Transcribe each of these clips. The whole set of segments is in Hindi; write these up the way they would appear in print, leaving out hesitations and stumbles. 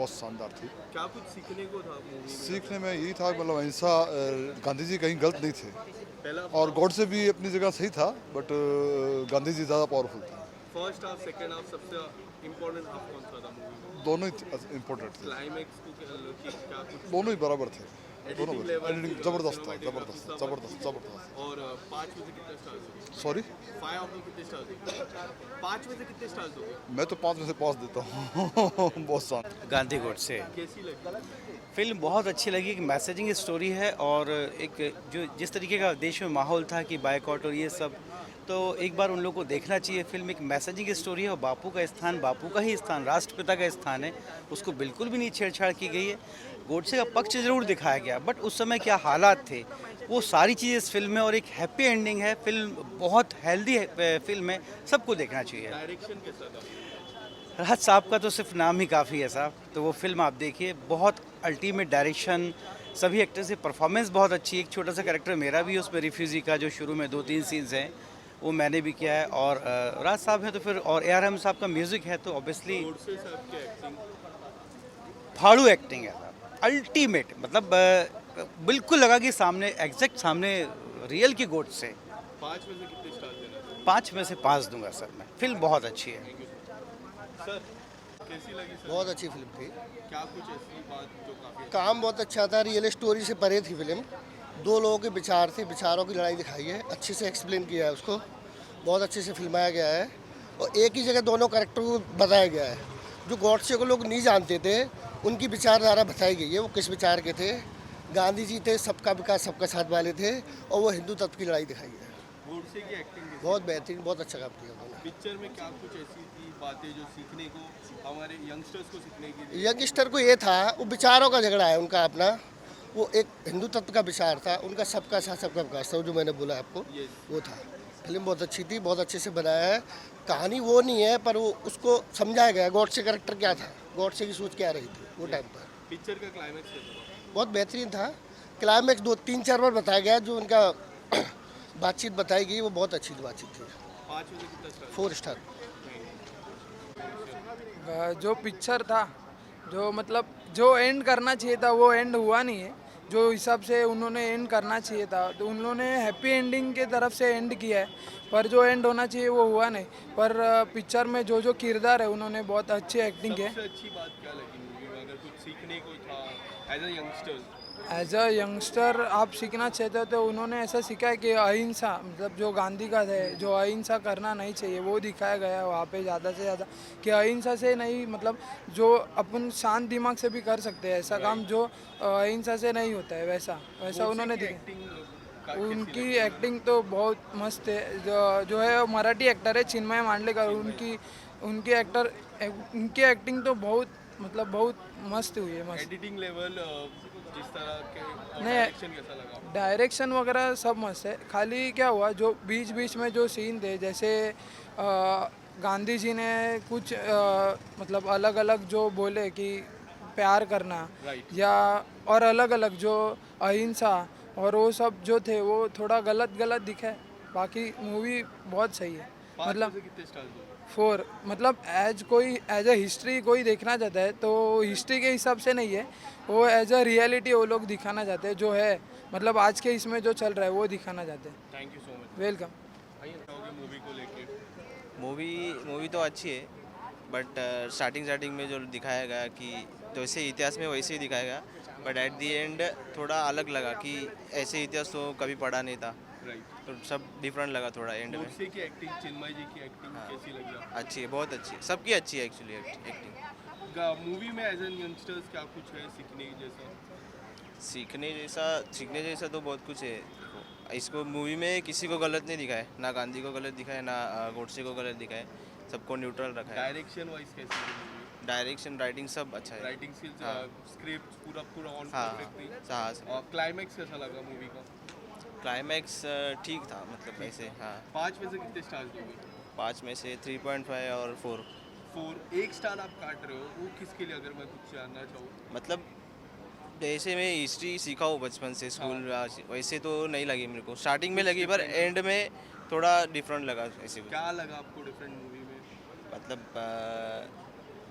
बहुत शानदार थी। क्या कुछ सीखने को था मूवी में? सीखने में यही था मतलब अहिंसा, गांधी जी कहीं गलत नहीं थे पहला और गॉडसे भी अपनी जगह सही था, बट गांधी जी ज़्यादा पावरफुल थे। फर्स्ट हाफ सेकंड हाफ सबसे इम्पोर्टेंट हाफ कौन सा था मूवी में? दोनों ही इम्पोर्टेंट थे, क्लाइमेक्स को क्या कुछ दोनों ही बराबर थे। दोनों एडिटिंग लेवल, एडिटिंग ज़बरदस्त था, सिनेमेटोग्राफी ज़बरदस्त सब ज़बरदस्त अच्छी? ज़बरदस्त। और 5 में से कितने स्टार्स दोगे? सॉरी, 5 आउट ऑफ कितने स्टार्स दोगे? 5 में से कितने स्टार्स दोगे? मैं तो 5 में से 5 देता हूँ। बहुत शानदार। गांधी गोड से कैसी लगी? फिल्म बहुत अच्छी लगी। एक मैसेजिंग स्टोरी है और एक जो जिस तरीके का देश में माहौल था कि बायकॉट और ये सब, तो एक बार उन लोगों को देखना चाहिए। फिल्म एक मैसेजिंग स्टोरी है और बापू का स्थान, बापू का ही स्थान, राष्ट्रपिता का स्थान है, उसको बिल्कुल भी नहीं छेड़छाड़ की गई है। गोडसे का पक्ष जरूर दिखाया गया, बट उस समय क्या हालात थे वो सारी चीज़ें इस फिल्म में, और एक हैप्पी एंडिंग है। फिल्म बहुत हेल्दी फिल्म है, सबको देखना चाहिए। डायरेक्शन कैसा था? राहत साहब का तो सिर्फ नाम ही काफ़ी है साहब, तो वो फिल्म आप देखिए, बहुत अल्टीमेट डायरेक्शन, सभी एक्टर्स की परफॉर्मेंस बहुत अच्छी है। एक छोटा सा कैरेक्टर मेरा भी है उसमें, रिफ्यूजी का, जो शुरू में 2-3 सीन्स हैं वो मैंने भी किया है। और राहत साहब हैं तो फिर, और ए आर रहमान साहब का म्यूज़िक है तो ऑब्वियसली गोडसे साहब की एक्टिंग फाड़ू एक्टिंग है साहब, अल्टीमेट। मतलब बिल्कुल लगा कि सामने, एग्जैक्ट सामने रियल की गोट से। 5 में से कितने स्टार्स देना चाहिए? 5 में से 5 दूंगा सर मैं। फिल्म बहुत अच्छी है। सर कैसी लगी सर? बहुत अच्छी फिल्म थी। क्या कुछ ऐसी बात जो काफी काम बहुत अच्छा था, रियल स्टोरी से परे थी फिल्म। दो लोगों के विचार थे, विचारों की लड़ाई दिखाई है, अच्छे से एक्सप्लेन किया है उसको, बहुत अच्छे से फिल्माया गया है और एक ही जगह दोनों कैरेक्टर को बताया गया है। जो गॉडसे को लोग नहीं जानते थे उनकी विचारधारा बताई गई है, वो किस विचार के थे। गांधी जी थे सबका विकास सबका साथ वाले थे और वो हिंदू तत्व की लड़ाई दिखाई है। गोडसे की एक्टिंग कैसी? बहुत बेहतरीन, बहुत अच्छा काम किया उन्होंने। पिक्चर में क्या कुछ ऐसी थी बातें जो सीखने को, हमारे यंगस्टर्स को सीखने की थी? यंगस्टर को ये था, वो विचारों का झगड़ा है उनका अपना, वो एक हिंदू तत्व का विचार था उनका, सबका साथ सबका विकास था, जो मैंने बोला आपको Yes. वो था। फिल्म बहुत अच्छी थी, बहुत अच्छे से बनाया है। कहानी वो नहीं है पर वो उसको समझाया गया, गॉडसे कैरेक्टर क्या था, गॉडसे की सोच क्या रही थी वो टाइम पर। पिक्चर का क्लाइमेक्स कैसा था? बहुत बेहतरीन था। क्लाइमैक्स 2-3-4 बार बताया गया, जो उनका बातचीत बताई गई वो बहुत अच्छी बातचीत थी। 5 में से कितना स्टार? 4 स्टार। जो पिक्चर था, जो मतलब जो एंड करना चाहिए था वो एंड हुआ नहीं है। जो हिसाब से उन्होंने एंड करना चाहिए था तो उन्होंने हैप्पी एंडिंग के तरफ से एंड किया है, पर जो एंड होना चाहिए वो हुआ नहीं। पर पिक्चर में जो जो किरदार है उन्होंने बहुत अच्छी एक्टिंग की है। सबसे अच्छी बात क्या लगी मूवी में, अगर कुछ सीखने को था as a youngster? As a youngster आप सीखना चाहते हो तो उन्होंने ऐसा सीखा है कि अहिंसा, मतलब जो गांधी का है, जो अहिंसा करना नहीं चाहिए वो दिखाया गया है वहाँ पे ज़्यादा से ज़्यादा, कि अहिंसा से नहीं, मतलब जो अपन शांत दिमाग से भी कर सकते हैं ऐसा काम, जो अहिंसा से नहीं होता है वैसा वैसा उन्होंने दिखा। एक्टिंग उनकी एक्टिंग तो बहुत मस्त है। जो है मराठी एक्टर है चिन्मय मांडलेकर, उनकी एक्टिंग तो बहुत, मतलब बहुत मस्त हुई है, मस्त। एडिटिंग लेवल, जिस तरह के नहीं, डायरेक्शन कैसा लगा? डायरेक्शन वगैरह सब मस्त है। खाली क्या हुआ, जो बीच बीच में जो सीन थे, जैसे गांधी जी ने कुछ मतलब अलग अलग जो बोले कि प्यार करना, Right. या और अलग अलग जो अहिंसा और वो सब जो थे वो थोड़ा गलत गलत दिखा है। बाकी मूवी बहुत सही है। 5 में मतलब से कितने स्टार दोगे? 4, मतलब एज अ हिस्ट्री कोई देखना चाहता है तो हिस्ट्री के हिसाब से नहीं है, वो एज अ रियलिटी वो लोग दिखाना चाहते हैं, जो है मतलब आज के इसमें जो चल रहा है वो दिखाना चाहते हैं। Thank you so much. Welcome. Movie को लेके मूवी तो अच्छी है, बट स्टार्टिंग में जो दिखाया गया कि जैसे इतिहास में वैसे ही दिखाया गया, बट एट दी एंड थोड़ा अलग लगा कि ऐसे इतिहास तो कभी पढ़ा नहीं था, राइट। तो सब डिफरेंट लगा थोड़ा एंड में। गोडसे की एक्टिंग, चिन्मय जी की एक्टिंग कैसी लगी आपको? अच्छी है, बहुत अच्छी है, सबकी अच्छी है एक्चुअली एक्टिंग। मूवी में एज एन यंगस्टर्स क्या कुछ है सीखने जैसा? सीखने जैसा तो बहुत कुछ है। इसको मूवी में किसी को गलत नहीं दिखाया, ना गांधी को गलत दिखाया, ना गोडसे को गलत दिखाया, सबको न्यूट्रल रखा है। डायरेक्शन वाइज कैसी लगी मूवी? डायरेक्शन, राइटिंग सब अच्छा है। राइटिंग स्किल्स, हाँ। स्क्रिप्ट पूरा ऑन हाँ परफेक्ट थी। हाँ। और क्लाइमैक्स कैसा लगा मूवी का? क्लाइमैक्स ठीक था, मतलब ऐसे। हाँ, 5 में से कितने स्टार्स दोगे? 5 में से 3.5 और 4। 4। 1 स्टार आप काट रहे हो, वो किसके लिए, अगर मैं कुछ जानना चाहूँ? मतलब जैसे मैं हिस्ट्री सीखा हूँ बचपन से स्कूल, वैसे तो नहीं लगी मेरे को, स्टार्टिंग में लगी पर एंड में थोड़ा डिफरेंट लगा ऐसे कुछ। क्या लगा आपको डिफरेंट मूवी में? मतलब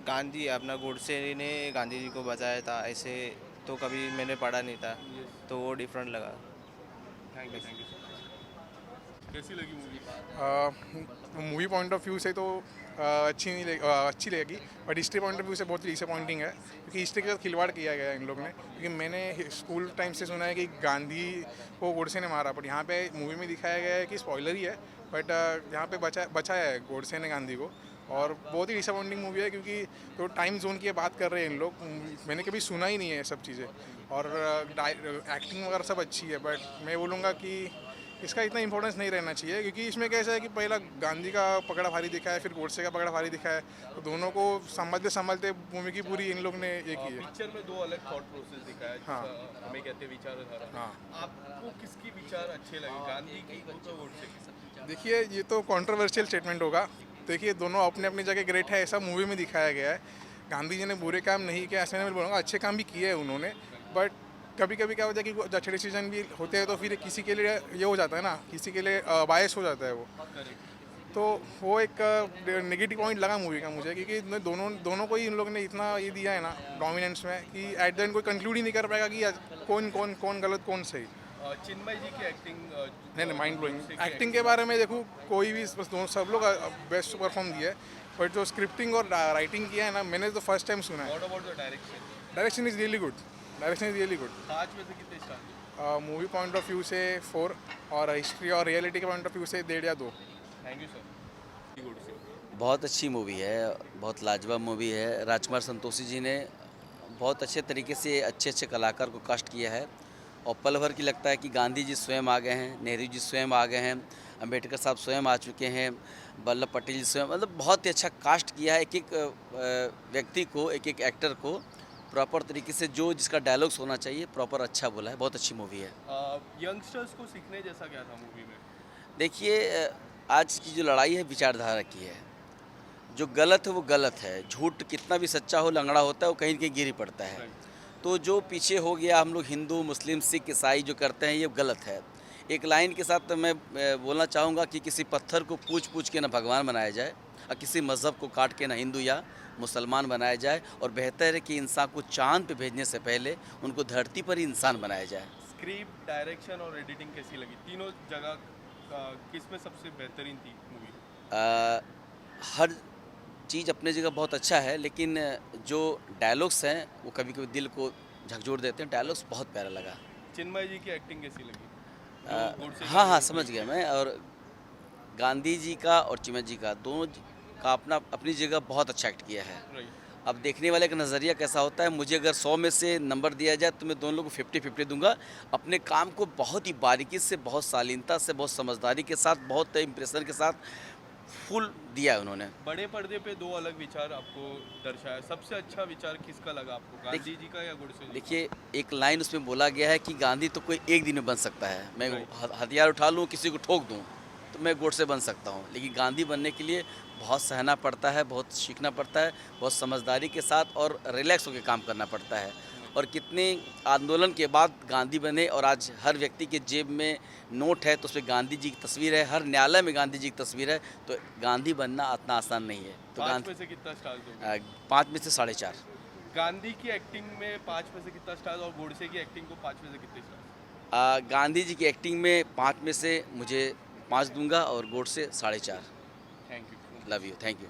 गांधी अपना गोडसे ने गांधी जी को बचाया था ऐसे तो कभी मैंने पढ़ा नहीं था, तो वो डिफरेंट लगा। Thank you so much. कैसी लगी movie? Movie point of view से तो अच्छी लगेगी, but history point of view से बहुत डिसअपॉइंटिंग है, क्योंकि हिस्ट्री के साथ खिलवाड़ किया गया है इन लोग ने। क्योंकि मैंने स्कूल टाइम से सुना है कि गांधी को गोडसे ने मारा, बट यहाँ पे मूवी में दिखाया गया है कि स्पॉइलर ही है, बट यहाँ पे बचाया है गोडसे ने गांधी को। और बहुत ही डिसअपॉइंटिंग मूवी है, क्योंकि तो टाइम जोन की बात कर रहे हैं इन लोग, मैंने कभी सुना ही नहीं है सब चीज़ें। और एक्टिंग वगैरह सब अच्छी है, बट मैं बोलूँगा कि इसका इतना इंपॉर्टेंस नहीं रहना चाहिए, क्योंकि इसमें कैसा है कि पहला गांधी का पकड़ा भारी दिखा है, फिर गोडसे का पकड़ा भारी दिखा है, तो दोनों को संभालते संभालते मूवी की पूरी इन लोग ने ये की है। पिक्चर में दो अलग थॉट प्रोसेस दिखाया है, हाँ। जिसका हमें कहते हैं विचारधारा। हाँ। आपको किसकी विचार अच्छे लगे, गांधी की तो गोडसे की? देखिए, ये तो कंट्रोवर्शियल स्टेटमेंट होगा। देखिए, दोनों अपने अपनी जगह ग्रेट है, ऐसा मूवी में दिखाया गया है। गांधी जी ने बुरे काम नहीं किया ऐसे मैं बोलूँगा, अच्छे काम भी किए हैं उन्होंने, बट कभी कभी क्या होता है कि कुछ अच्छे डिसीजन भी होते हैं, तो फिर किसी के लिए ये हो जाता है ना, किसी के लिए बायस हो जाता है वो। तो वो एक नेगेटिव पॉइंट लगा मूवी का मुझे, क्योंकि दोनों को ही इन लोग ने इतना ये दिया है ना डोमिनेंस में, कि एट द एंड कोई कंक्लूड ही नहीं कर पाएगा कि कौन गलत कौन सही। चिन्मय जी की एक्टिंग नहीं, माइंड ब्लोइंग एक्टिंग के बारे में देखूँ, कोई भी बस सब लोग बेस्ट परफॉर्म दिया है, बट जो स्क्रिप्टिंग और राइटिंग किया है ना, मैंने तो फर्स्ट टाइम सुना है। What about the direction? Direction is really good, direction is really good. 5 में से कितने star? Movie point of view से 4, और हिस्ट्री और रियलिटी के पॉइंट ऑफ व्यू से 1.5 या 2। Thank you sir. बहुत अच्छी मूवी है, बहुत लाजवाब मूवी है। राजकुमार संतोषी जी ने बहुत अच्छे तरीके से अच्छे कलाकार को कास्ट किया है, और पल भर की लगता है कि गांधी जी स्वयं आ गए हैं, नेहरू जी स्वयं आ गए हैं, अम्बेडकर साहब स्वयं आ चुके हैं, वल्लभ पटेल जी स्वयं, मतलब बहुत ही अच्छा कास्ट किया है। एक व्यक्ति को, एक एक्टर को प्रॉपर तरीके से जो जिसका डायलॉग्स होना चाहिए प्रॉपर अच्छा बोला है। बहुत अच्छी मूवी है। यंगस्टर्स को सीखने जैसा क्या था मूवी में? देखिए, आज की जो लड़ाई है विचारधारा की है। जो गलत है वो गलत है, झूठ कितना भी सच्चा हो, लंगड़ा होता है, वो कहीं न कहीं गिर ही पड़ता है। तो जो पीछे हो गया, हम लोग हिंदू, मुस्लिम, सिख, ईसाई जो करते हैं, ये गलत है। एक लाइन के साथ मैं बोलना चाहूँगा कि किसी पत्थर को पूछ के ना भगवान बनाया जाए, और किसी मज़हब को काट के ना हिंदू या मुसलमान बनाया जाए, और बेहतर है कि इंसान को चाँद पे भेजने से पहले उनको धरती पर ही इंसान बनाया जाए। स्क्रिप्ट, डायरेक्शन और एडिटिंग कैसी लगी? तीनों जगह किस में सबसे बेहतरीन थी मूवी? हर चीज़ अपने जगह बहुत अच्छा है, लेकिन जो डायलॉग्स हैं वो कभी कभी दिल को झकझोर देते हैं। डायलॉग्स बहुत प्यारा लगा। चिन्मय जी की एक्टिंग कैसी लगी? हाँ, समझ गया मैं। और गांधी जी का और चिन्मय जी का, दोनों का अपनी जगह बहुत अच्छा एक्ट किया है। राइट। अब देखने वाले का नज़रिया कैसा होता है, मुझे अगर 100 में से नंबर दिया जाए तो मैं दोनों लोगों को 50-50 दूंगा। अपने काम को बहुत ही बारीकी से, बहुत शालीनता से, बहुत समझदारी के साथ, बहुत इम्प्रेशन के साथ फुल दिया है उन्होंने। बड़े पर्दे पे दो अलग विचार आपको दर्शाया, सबसे अच्छा विचार किसका लगा आपको, गांधी जी का या गोडसे जी? देखिए, एक लाइन उसमें बोला गया है कि गांधी तो कोई एक दिन में बन सकता है। मैं हथियार उठा लूँ, किसी को ठोक दूँ, तो मैं गोडसे बन सकता हूँ, लेकिन गांधी बनने के लिए बहुत सहना पड़ता है, बहुत सीखना पड़ता है, बहुत समझदारी के साथ और रिलैक्स होकर काम करना पड़ता है। और कितने आंदोलन के बाद गांधी बने, और आज हर व्यक्ति के जेब में नोट है तो उसमें गांधी जी की तस्वीर है, हर न्यायालय में गांधी जी की तस्वीर है। तो गांधी बनना इतना आसान नहीं है। तो 5 में से कितना स्टार दोगे? 5 में से 4.5। गांधी की एक्टिंग में 5 में से कितना स्टार, और गोडसे की एक्टिंग को 5 में से कितने स्टार? गांधी जी की एक्टिंग में 5 में से मुझे 5 दूंगा, और Godse 4.5। Thank you. Love you, thank you.